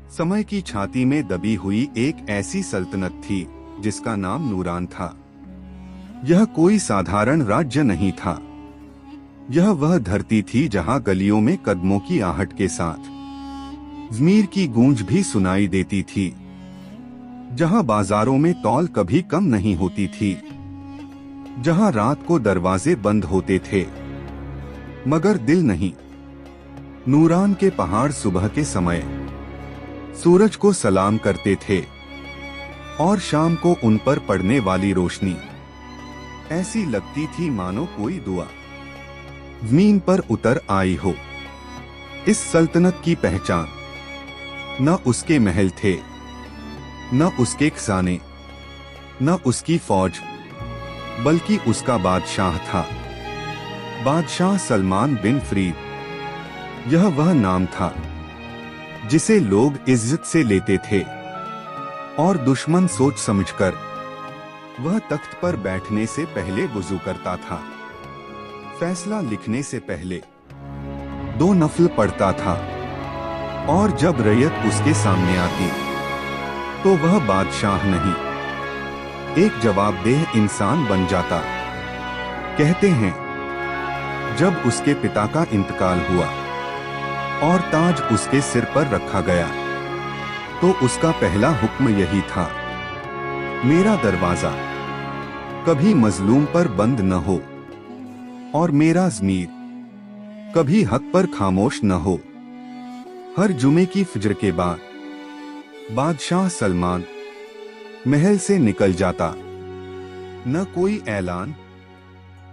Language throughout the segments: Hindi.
समय की छाती में दबी हुई एक ऐसी सल्तनत थी जिसका नाम नूरान था। यह कोई साधारण राज्य नहीं था। यह वह धरती थी जहां गलियों में कदमों की आहट के साथ ज़मीर की गूंज भी सुनाई देती थी, जहां बाजारों में तौल कभी कम नहीं होती थी, जहां रात को दरवाजे बंद होते थे मगर दिल नहीं। नूरान के पहाड़ सुबह के समय सूरज को सलाम करते थे और शाम को उन पर पड़ने वाली रोशनी ऐसी लगती थी मानो कोई दुआ ज़मीन पर उतर आई हो। इस सल्तनत की पहचान न उसके महल थे, न उसके खजाने, न उसकी फौज, बल्कि उसका बादशाह था, बादशाह सलमान बिन फरीद। यह वह नाम था जिसे लोग इज्जत से लेते थे और दुश्मन सोच समझकर वह तख्त पर बैठने से पहले वुजू करता था, फैसला लिखने से पहले 2 नफल पढ़ता था और जब रैयत उसके सामने आती तो वह बादशाह नहीं, एक जवाबदेह इंसान बन जाता। कहते हैं जब उसके पिता का इंतकाल हुआ और ताज उसके सिर पर रखा गया तो उसका पहला हुक्म यही था, मेरा दरवाजा कभी मजलूम पर बंद न हो और मेरा ज़मीर कभी हक पर खामोश न हो। हर जुमे की फजर के बाद बादशाह सलमान महल से निकल जाता, न कोई ऐलान,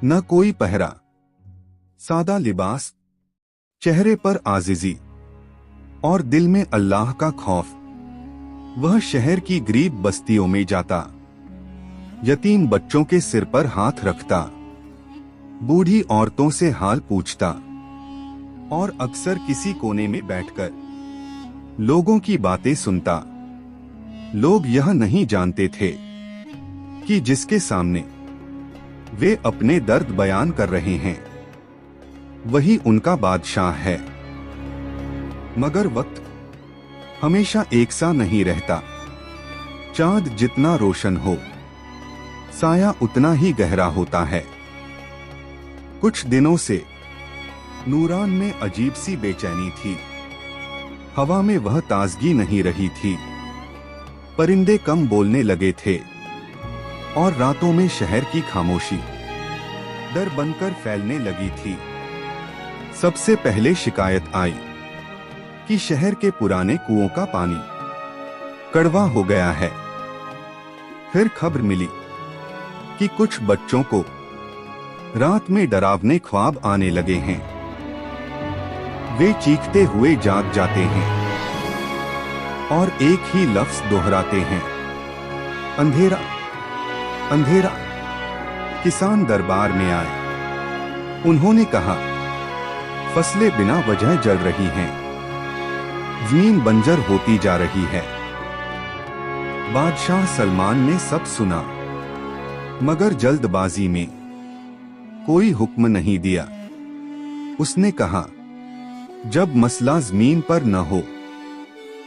न कोई पहरा, सादा लिबास, चेहरे पर आजिज़ी और दिल में अल्लाह का खौफ। वह शहर की गरीब बस्तियों में जाता, यतीम बच्चों के सिर पर हाथ रखता, बूढ़ी औरतों से हाल पूछता और अक्सर किसी कोने में बैठकर लोगों की बातें सुनता। लोग यह नहीं जानते थे कि जिसके सामने वे अपने दर्द बयान कर रहे हैं वही उनका बादशाह है। मगर वक्त हमेशा एक सा नहीं रहता। चांद जितना रोशन हो साया उतना ही गहरा होता है। कुछ दिनों से नूरान में अजीब सी बेचैनी थी। हवा में वह ताजगी नहीं रही थी, परिंदे कम बोलने लगे थे और रातों में शहर की खामोशी डर बनकर फैलने लगी थी। सबसे पहले शिकायत आई कि शहर के पुराने कुओं का पानी कड़वा हो गया है। फिर खबर मिली कि कुछ बच्चों को रात में डरावने ख्वाब आने लगे हैं। वे चीखते हुए जाग जाते हैं और एक ही लफ्ज दोहराते हैं, अंधेरा अंधेरा। किसान दरबार में आए। उन्होंने कहा, फसलें बिना वजह जल रही हैं, जमीन बंजर होती जा रही है। बादशाह सलमान ने सब सुना मगर जल्दबाजी में कोई हुक्म नहीं दिया। उसने कहा, जब मसला जमीन पर न हो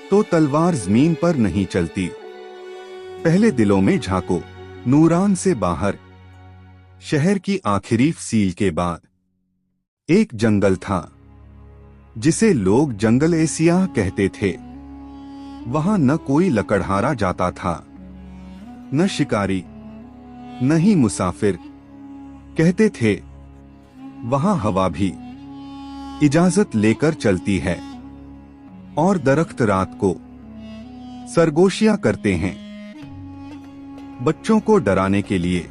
तो तलवार जमीन पर नहीं चलती। पहले दिलों में झांको। नूरान से बाहर शहर की आखिरी फसील के बाद एक जंगल था जिसे लोग जंगल ए सियाह कहते थे। वहां न कोई लकड़हारा जाता था, न शिकारी, न ही मुसाफिर। कहते थे वहां हवा भी इजाजत लेकर चलती है और दरख्त रात को सरगोशियां करते हैं। बच्चों को डराने के लिए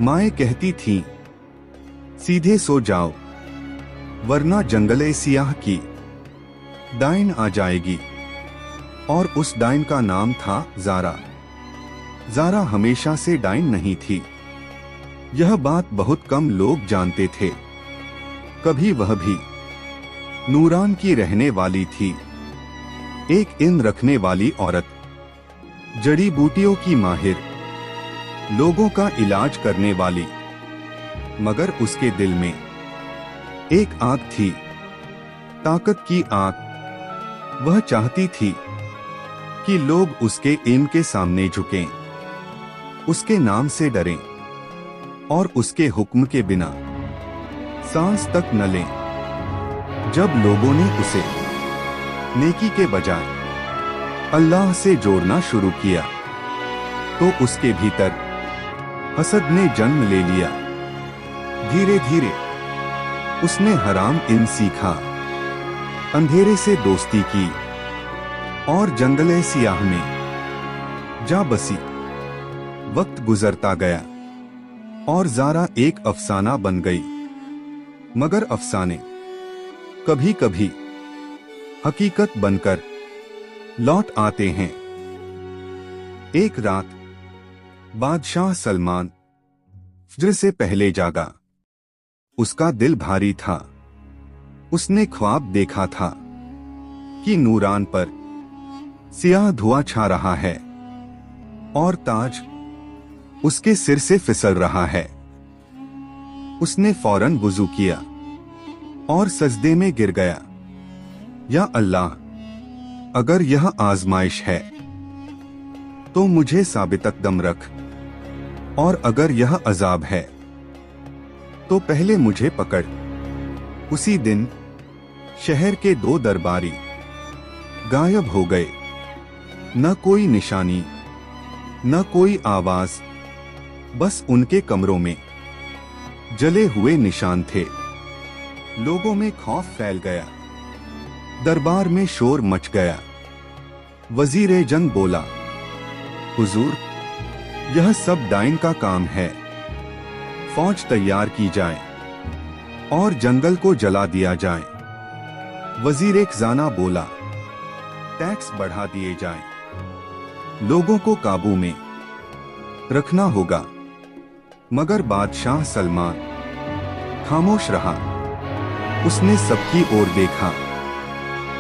माएं कहती थीं, सीधे सो जाओ वरना जंगले सियाह की डाइन आ जाएगी। और उस डाइन का नाम था ज़ारा। ज़ारा हमेशा से डाइन नहीं थी। यह बात बहुत कम लोग जानते थे। कभी वह भी नूरान की रहने वाली थी, एक इन रखने वाली औरत, जड़ी बूटियों की माहिर, लोगों का इलाज करने वाली। मगर उसके दिल में एक आग थी, ताकत की आग, वह चाहती थी कि लोग उसके इल्म के सामने झुकें, उसके नाम से डरें और उसके हुक्म के बिना सांस तक न लें। जब लोगों ने उसे नेकी के बजाय अल्लाह से जोड़ना शुरू किया तो उसके भीतर हसद ने जन्म ले लिया। धीरे धीरे उसने हराम इल्म सीखा, अंधेरे से दोस्ती की और जंगले सियाह में जा बसी। वक्त गुजरता गया और ज़ारा एक अफसाना बन गई, मगर अफसाने कभी कभी हकीकत बनकर लौट आते हैं। एक रात बादशाह सलमान फज्र से पहले जागा। उसका दिल भारी था। उसने ख्वाब देखा था कि नूरान पर सियाह धुआं छा रहा है और ताज उसके सिर से फिसल रहा है। उसने फौरन वुजू किया और सजदे में गिर गया। या अल्लाह, अगर यह आजमाइश है तो मुझे साबित कदम रख, और अगर यह अजाब है तो पहले मुझे पकड़। उसी दिन शहर के 2 दरबारी गायब हो गए। न कोई निशानी, न कोई आवाज, बस उनके कमरों में जले हुए निशान थे। लोगों में खौफ फैल गया। दरबार में शोर मच गया। वजीर जंग बोला, हुजूर, यह सब डाइन का काम है। फौज तैयार की जाए और जंगल को जला दिया जाए। वजीर खजाना बोला, टैक्स बढ़ा दिए जाएं। लोगों को काबू में रखना होगा। मगर बादशाह सलमान खामोश रहा। उसने सबकी ओर देखा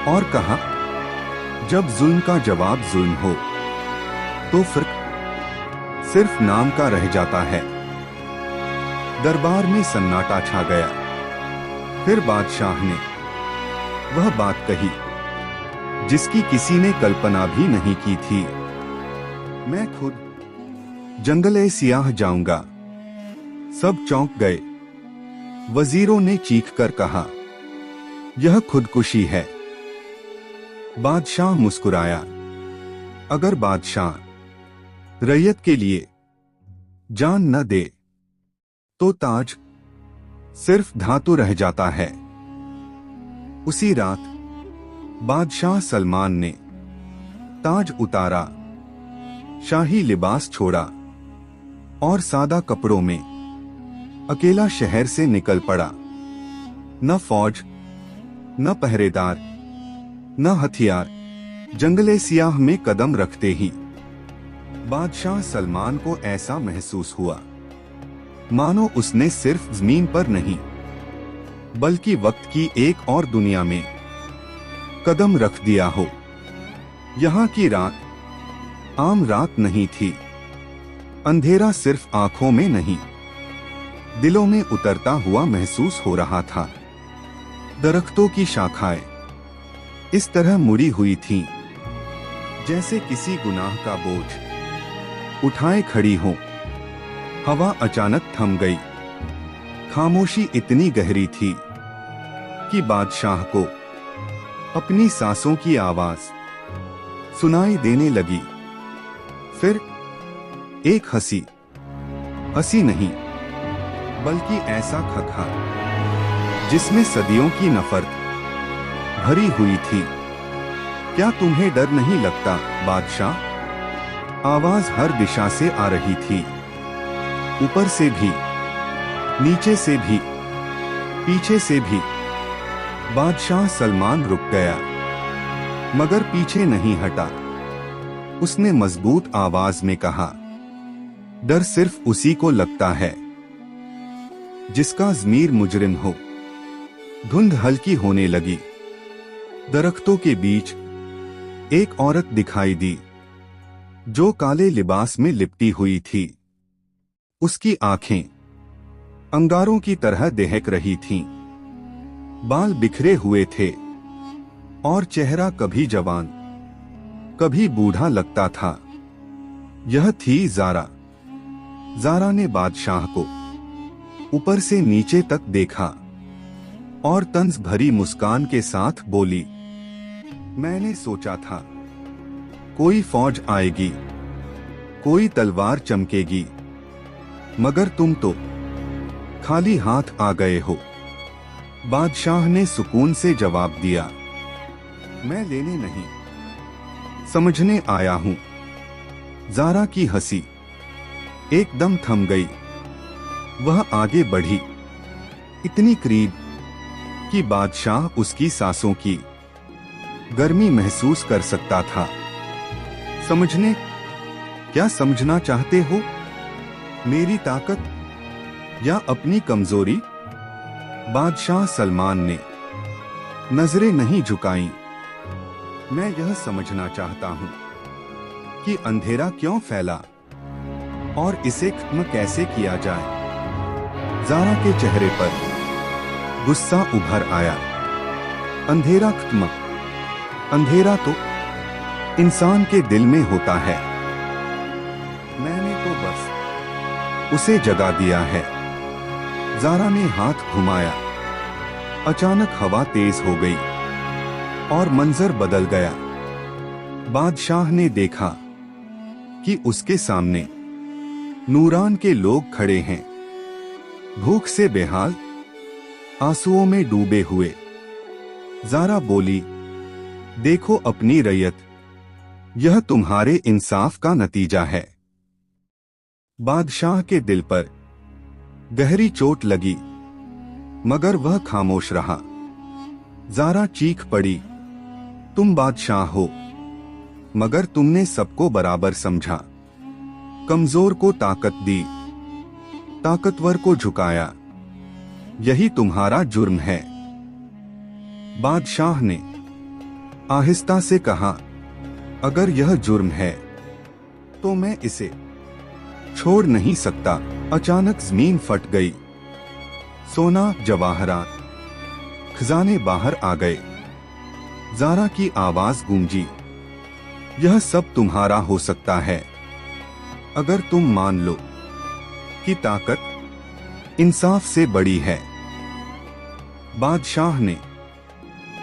और कहा, जब जुल्म का जवाब जुल्म हो तो फर्क सिर्फ नाम का रह जाता है। दरबार में सन्नाटा छा गया। फिर बादशाह ने वह बात कही जिसकी किसी ने कल्पना भी नहीं की थी। मैं खुद जंगले सियाह जाऊंगा। सब चौंक गए। वजीरों ने चीखकर कहा, यह खुदकुशी है। बादशाह मुस्कुराया। अगर बादशाह रैयत के लिए जान न दे तो ताज सिर्फ धातु रह जाता है। उसी रात बादशाह सलमान ने ताज उतारा, शाही लिबास छोड़ा और सादा कपड़ों में अकेला शहर से निकल पड़ा। न फौज, न पहरेदार, न हथियार। जंगले सियाह में कदम रखते ही बादशाह सलमान को ऐसा महसूस हुआ मानो उसने सिर्फ जमीन पर नहीं बल्कि वक्त की एक और दुनिया में कदम रख दिया हो। यहाँ की रात आम रात नहीं थी। अंधेरा सिर्फ आंखों में नहीं, दिलों में उतरता हुआ महसूस हो रहा था। दरख्तों की शाखाएं इस तरह मुड़ी हुई थीं, जैसे किसी गुनाह का बोझ उठाए खड़ी हो। हवा अचानक थम गई। खामोशी इतनी गहरी थी कि बादशाह को अपनी सांसों की आवाज सुनाई देने लगी। फिर एक हंसी नहीं बल्कि ऐसा खखा जिसमें सदियों की नफरत भरी हुई थी। क्या तुम्हें डर नहीं लगता बादशाह? आवाज हर दिशा से आ रही थी, ऊपर से भी, नीचे से भी, पीछे से भी। बादशाह सलमान रुक गया, मगर पीछे नहीं हटा। उसने मजबूत आवाज में कहा, डर सिर्फ उसी को लगता है जिसका ज़मीर मुजरिम हो। धुंध हल्की होने लगी। दरख्तों के बीच एक औरत दिखाई दी जो काले लिबास में लिपटी हुई थी। उसकी आंखें अंगारों की तरह दहक रही थीं। बाल बिखरे हुए थे और चेहरा कभी जवान कभी बूढ़ा लगता था। यह थी ज़ारा। ज़ारा ने बादशाह को ऊपर से नीचे तक देखा और तंज भरी मुस्कान के साथ बोली, मैंने सोचा था कोई फौज आएगी, कोई तलवार चमकेगी, मगर तुम तो खाली हाथ आ गए हो। बादशाह ने सुकून से जवाब दिया, मैं लेने नहीं, समझने आया हूं। ज़ारा की हंसी एकदम थम गई। वह आगे बढ़ी, इतनी करीब कि बादशाह उसकी सांसों की गर्मी महसूस कर सकता था। समझने? क्या समझना चाहते हो? मेरी ताकत या अपनी कमजोरी? बादशाह सलमान ने नजरें नहीं झुकाईं। मैं यह समझना चाहता हूं कि अंधेरा क्यों फैला और इसे खत्म कैसे किया जाए। ज़ारा के चेहरे पर गुस्सा उभर आया। अंधेरा खत्म? अंधेरा तो इंसान के दिल में होता है। मैंने तो बस उसे जगा दिया है। ज़ारा ने हाथ घुमाया। अचानक हवा तेज हो गई और मंजर बदल गया। बादशाह ने देखा कि उसके सामने नूरान के लोग खड़े हैं, भूख से बेहाल, आंसुओं में डूबे हुए। ज़ारा बोली, देखो अपनी रैयत, यह तुम्हारे इंसाफ का नतीजा है। बादशाह के दिल पर गहरी चोट लगी, मगर वह खामोश रहा। ज़ारा चीख पड़ी, तुम बादशाह हो, मगर तुमने सबको बराबर समझा। कमजोर को ताकत दी, ताकतवर को झुकाया। यही तुम्हारा जुर्म है। बादशाह ने आहिस्ता से कहा, अगर यह जुर्म है तो मैं इसे छोड़ नहीं सकता। अचानक जमीन फट गई। सोना, जवाहरात, खजाने बाहर आ गए। ज़ारा की आवाज गूंजी, यह सब तुम्हारा हो सकता है अगर तुम मान लो कि ताकत इंसाफ से बड़ी है। बादशाह ने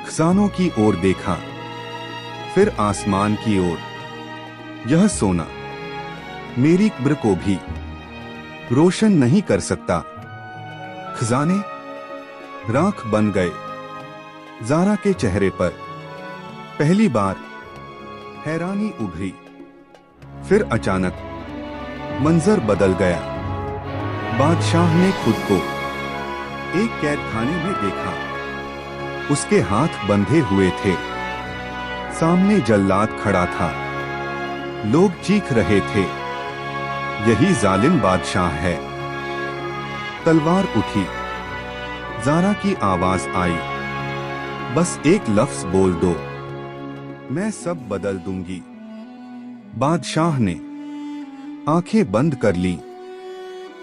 खजानों की ओर देखा, फिर आसमान की ओर। यह सोना मेरी कब्र को भी रोशन नहीं कर सकता। खजाने राख बन गए। ज़ारा के चेहरे पर पहली बार हैरानी उभरी। फिर अचानक मंजर बदल गया। बादशाह ने खुद को एक कैदखाने में देखा। उसके हाथ बंधे हुए थे। सामने जल्लाद खड़ा था। लोग चीख रहे थे, यही जालिम बादशाह है। तलवार उठी। ज़ारा की आवाज आई, बस एक लफ्ज बोल दो, मैं सब बदल दूंगी। बादशाह ने आंखें बंद कर ली।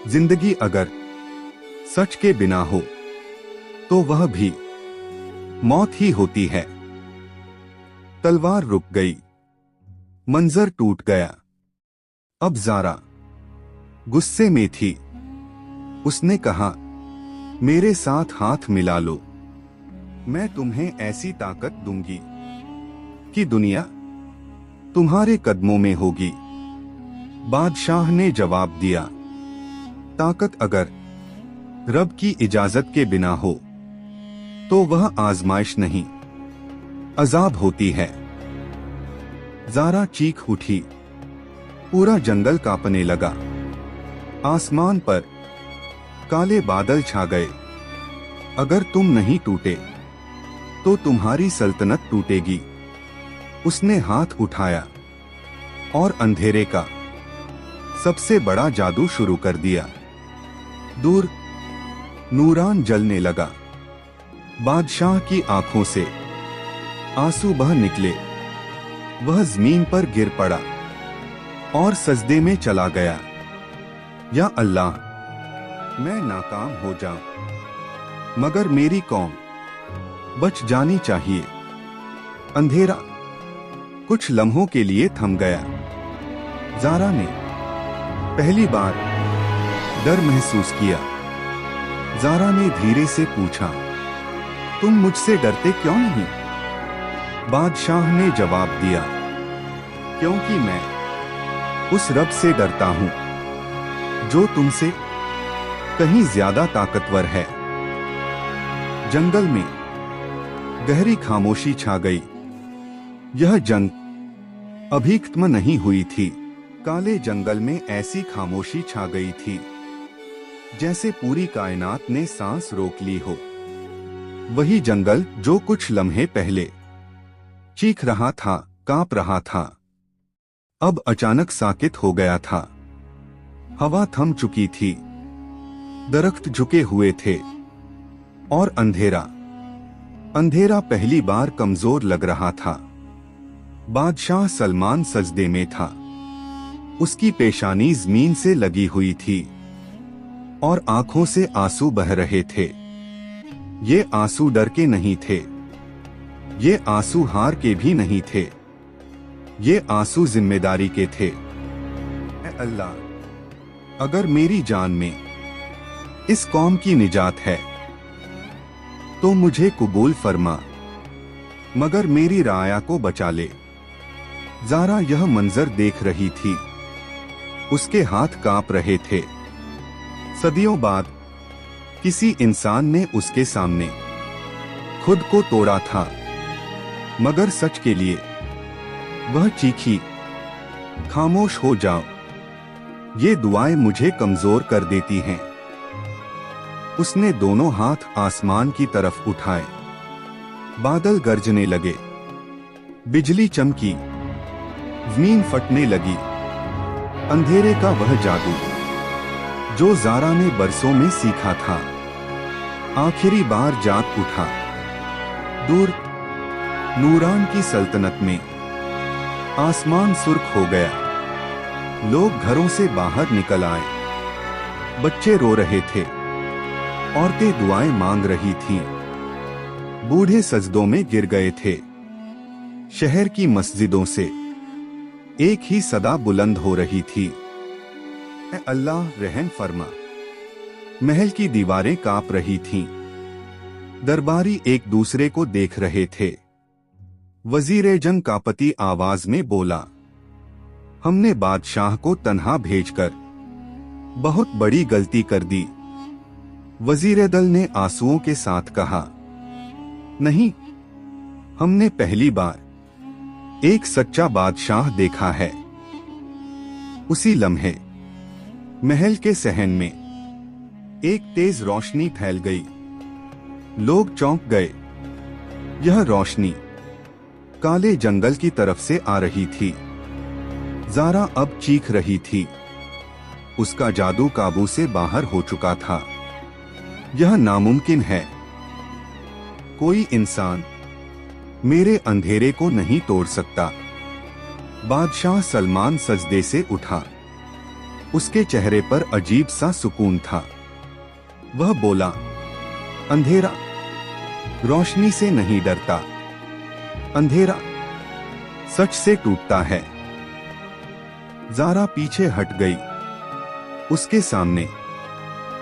जिंदगी अगर सच के बिना हो तो वह भी मौत ही होती है। तलवार रुक गई। मंजर टूट गया। अब ज़ारा गुस्से में थी। उसने कहा, मेरे साथ हाथ मिला लो, मैं तुम्हें ऐसी ताकत दूंगी कि दुनिया तुम्हारे कदमों में होगी। बादशाह ने जवाब दिया, ताकत अगर रब की इजाजत के बिना हो तो वह आजमाइश नहीं, अजाब होती है। ज़ारा चीख उठी। पूरा जंगल कांपने लगा। आसमान पर काले बादल छा गए। अगर तुम नहीं टूटे तो तुम्हारी सल्तनत टूटेगी। उसने हाथ उठाया और अंधेरे का सबसे बड़ा जादू शुरू कर दिया। दूर नूरान जलने लगा। बादशाह की आंखों से आंसू बह निकले। वह जमीन पर गिर पड़ा और सजदे में चला गया। या अल्लाह, मैं नाकाम हो जाऊं, मगर मेरी कौम बच जानी चाहिए। अंधेरा कुछ लम्हों के लिए थम गया। ज़ारा ने पहली बार डर महसूस किया। ज़ारा ने धीरे से पूछा, तुम मुझसे डरते क्यों नहीं? बादशाह ने जवाब दिया, क्योंकि मैं उस रब से डरता हूं जो तुमसे कहीं ज्यादा ताकतवर है। जंगल में गहरी खामोशी छा गई। यह जंग अभी खत्म नहीं हुई थी। काले जंगल में ऐसी खामोशी छा गई थी जैसे पूरी कायनात ने सांस रोक ली हो। वही जंगल जो कुछ लम्हे पहले चीख रहा था, कांप रहा था, अब अचानक साकित हो गया था। हवा थम चुकी थी, दरख्त झुके हुए थे और अंधेरा पहली बार कमजोर लग रहा था। बादशाह सलमान सजदे में था। उसकी पेशानी जमीन से लगी हुई थी और आंखों से आंसू बह रहे थे। ये आंसू डर के नहीं थे, ये आंसू हार के भी नहीं थे, ये आंसू जिम्मेदारी के थे। ऐ अल्लाह, अगर मेरी जान में इस कौम की निजात है तो मुझे कबूल फरमा, मगर मेरी राया को बचा ले। ज़ारा यह मंजर देख रही थी। उसके हाथ कांप रहे थे। सदियों बाद किसी इंसान ने उसके सामने खुद को तोड़ा था, मगर सच के लिए वह चीखी, खामोश हो जाओ, ये दुआएं मुझे कमजोर कर देती हैं। उसने दोनों हाथ आसमान की तरफ उठाए। बादल गरजने लगे, बिजली चमकी, जमीन फटने लगी। अंधेरे का वह जादू जो ज़ारा ने बरसों में सीखा था, आखिरी बार जाग उठा। दूर नूरान की सल्तनत में आसमान सुर्ख हो गया। लोग घरों से बाहर निकल आए। बच्चे रो रहे थे, औरतें दुआएं मांग रही थीं, बूढ़े सजदों में गिर गए थे। शहर की मस्जिदों से एक ही सदा बुलंद हो रही थी, ऐ अल्लाह रहम फरमा। महल की दीवारें कांप रही थीं। दरबारी एक दूसरे को देख रहे थे। वजीर जंग कांपती आवाज में बोला, हमने बादशाह को तन्हा भेजकर बहुत बड़ी गलती कर दी। वजीर दल ने आंसुओं के साथ कहा, नहीं, हमने पहली बार एक सच्चा बादशाह देखा है। उसी लम्हे महल के सहन में एक तेज रोशनी फैल गई। लोग चौंक गए। यह रोशनी काले जंगल की तरफ से आ रही थी। ज़ारा अब चीख रही थी। उसका जादू काबू से बाहर हो चुका था। यह नामुमकिन है। कोई इंसान मेरे अंधेरे को नहीं तोड़ सकता। बादशाह सलमान सजदे से उठा। उसके चेहरे पर अजीब सा सुकून था। वह बोला, अंधेरा रोशनी से नहीं डरता, अंधेरा सच से टूटता है। ज़ारा पीछे हट गई। उसके सामने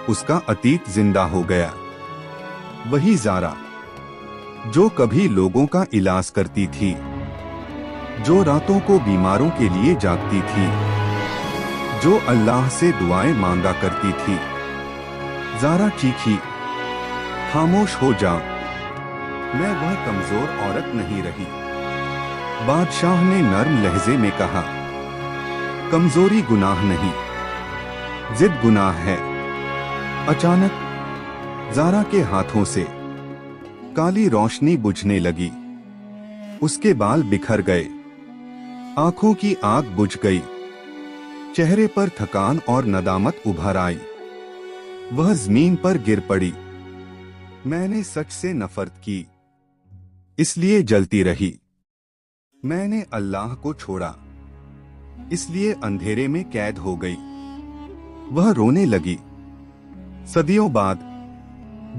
उसका अतीत जिंदा हो गया। वही ज़ारा जो कभी लोगों का इलाज करती थी, जो रातों को बीमारों के लिए जागती थी, जो अल्लाह से दुआएं मांगा करती थी। ज़ारा चीखी, खामोश हो जाओ, मैं वह कमजोर औरत नहीं रही। बादशाह ने नर्म लहजे में कहा, कमजोरी गुनाह नहीं, जिद गुनाह है। अचानक ज़ारा के हाथों से काली रोशनी बुझने लगी। उसके बाल बिखर गए, आंखों की आग बुझ गई, चेहरे पर थकान और नदामत उभर आई। वह जमीन पर गिर पड़ी। मैंने सच से नफरत की, इसलिए जलती रही। मैंने अल्लाह को छोड़ा, इसलिए अंधेरे में कैद हो गई। वह रोने लगी। सदियों बाद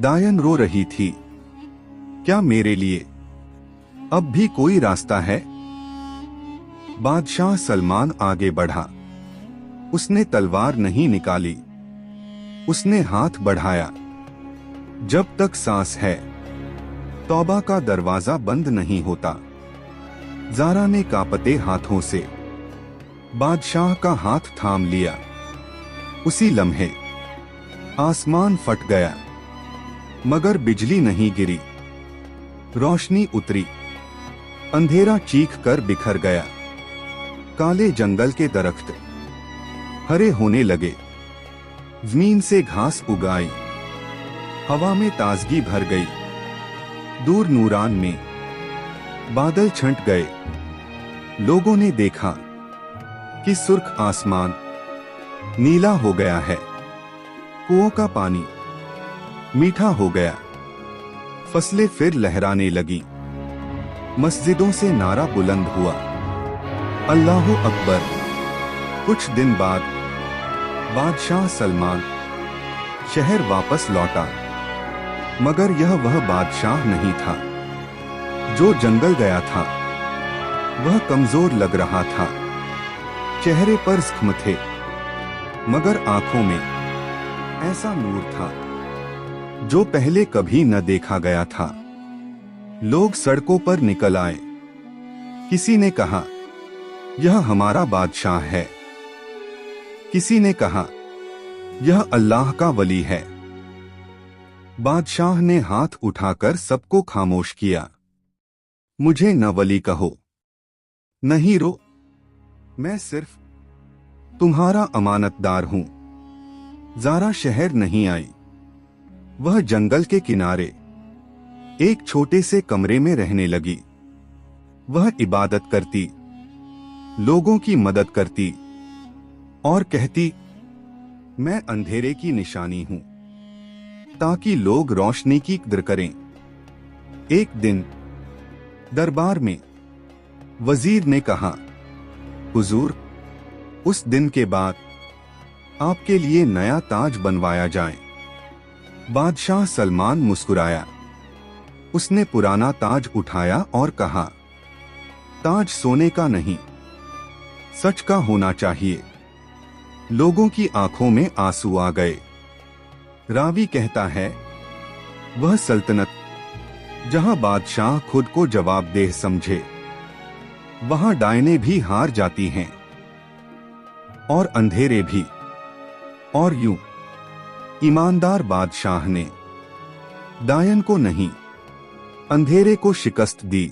दायन रो रही थी। क्या मेरे लिए अब भी कोई रास्ता है? बादशाह सलमान आगे बढ़ा। उसने तलवार नहीं निकाली, उसने हाथ बढ़ाया। जब तक सांस है, तौबा का दरवाजा बंद नहीं होता। ज़ारा ने कांपते हाथों से बादशाह का हाथ थाम लिया। उसी लम्हे आसमान फट गया, मगर बिजली नहीं गिरी। रोशनी उतरी, अंधेरा चीख कर बिखर गया। काले जंगल के दरख्त हरे होने लगे, जमीन से घास उगाई, हवा में ताजगी भर गई। दूर नूरान में बादल छंट गए। लोगों ने देखा कि सुर्ख आसमान नीला हो गया है, कुओं का पानी मीठा हो गया, फसलें फिर लहराने लगी। मस्जिदों से नारा बुलंद हुआ, अल्लाहु अकबर। कुछ दिन बाद बादशाह सलमान शहर वापस लौटा, मगर यह वह बादशाह नहीं था जो जंगल गया था। वह कमजोर लग रहा था, चेहरे पर जख्म थे, मगर आंखों में ऐसा नूर था जो पहले कभी न देखा गया था। लोग सड़कों पर निकल आए। किसी ने कहा, यह हमारा बादशाह है। किसी ने कहा, यह अल्लाह का वली है। बादशाह ने हाथ उठाकर सबको खामोश किया। मुझे न वली कहो, न हीरो, मैं सिर्फ तुम्हारा अमानतदार हूं। ज़ारा शहर नहीं आई। वह जंगल के किनारे एक छोटे से कमरे में रहने लगी। वह इबादत करती, लोगों की मदद करती और कहती, मैं अंधेरे की निशानी हूं, ताकि लोग रोशनी की कदर करें। एक दिन दरबार में वजीर ने कहा, हुजूर, उस दिन के बाद आपके लिए नया ताज बनवाया जाए। बादशाह सलमान मुस्कुराया। उसने पुराना ताज उठाया और कहा, ताज सोने का नहीं, सच का होना चाहिए। लोगों की आंखों में आंसू आ गए। रावी कहता है, वह सल्तनत जहां बादशाह खुद को जवाबदेह समझे, वहां डायने भी हार जाती हैं और अंधेरे भी। और यूं ईमानदार बादशाह ने डायन को नहीं, अंधेरे को शिकस्त दी।